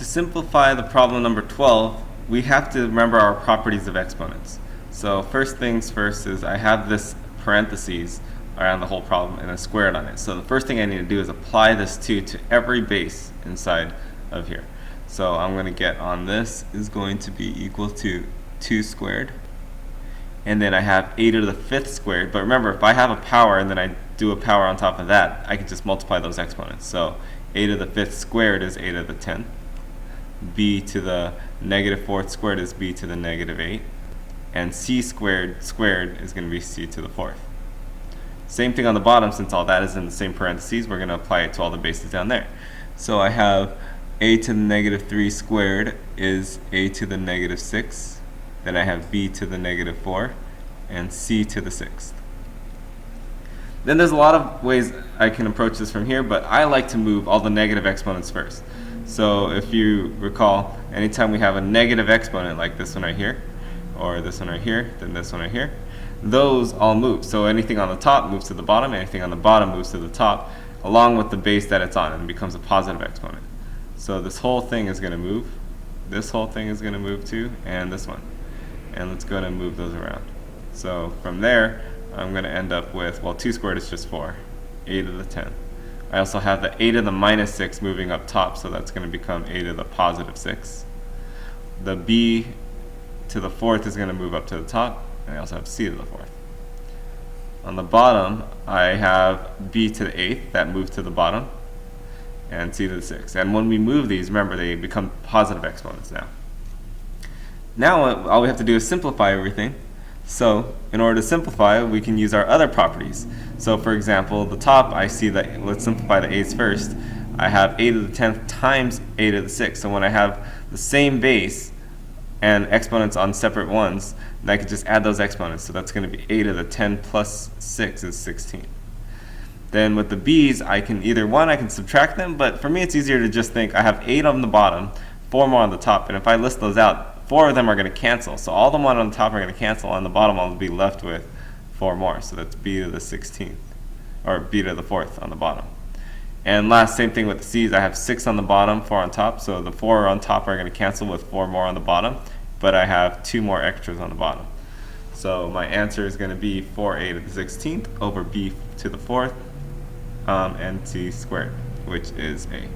To simplify the problem number 12, we have to remember our properties of exponents. So first things first is I have this parentheses around the whole problem and a squared on it. So the first thing I need to do is apply this 2 to every base inside of here. So I'm going to get on this is going to be equal to 2 squared. And then I have a to the 5th squared. But remember, if I have a power and then I do a power on top of that, I can just multiply those exponents. So a to the 5th squared is a to the 10th. B to the negative 4th squared is b to the negative 8. And c squared is going to be c to the 4th. Same thing on the bottom, since all that is in the same parentheses, we're going to apply it to all the bases down there. So I have a to the negative 3 squared is a to the negative 6. Then I have b to the negative 4 and c to the 6th. Then there's a lot of ways I can approach this from here, but I like to move all the negative exponents first. So if you recall, anytime we have a negative exponent like this one right here, or this one right here, then this one right here, those all move. So anything on the top moves to the bottom, anything on the bottom moves to the top, along with the base that it's on, and it becomes a positive exponent. So this whole thing is going to move, this whole thing is going to move too, and this one. And let's go ahead and move those around. So from there, I'm going to end up with, well, 2 squared is just 4, a to the 10th. I also have the a to the minus 6 moving up top, so that's going to become a to the positive 6. The b to the 4th is going to move up to the top, and I also have c to the 4th. On the bottom, I have b to the 8th, that moved to the bottom, and c to the 6th. And when we move these, remember, they become positive exponents now. Now all we have to do is simplify everything. So in order to simplify, we can use our other properties. So for example, the top, I see that, let's simplify the a's first. I have a to the 10th times a to the 6th. So when I have the same base and exponents on separate ones, then I can just add those exponents. So that's going to be a to the 10 plus 6 is 16. Then with the b's, I can I can subtract them, but for me it's easier to just think I have 8 on the bottom, 4 more on the top, and if I list those out, 4 of them are going to cancel. So all the ones on the top are going to cancel, on the bottom I'll be left with 4 more. So that's b to the 16th, or b to the 4th on the bottom. And last, same thing with the c's. I have 6 on the bottom, 4 on top, so the 4 on top are going to cancel with 4 more on the bottom, but I have 2 more extras on the bottom. So my answer is going to be 4a to the 16th over b to the 4th, and c squared, which is a.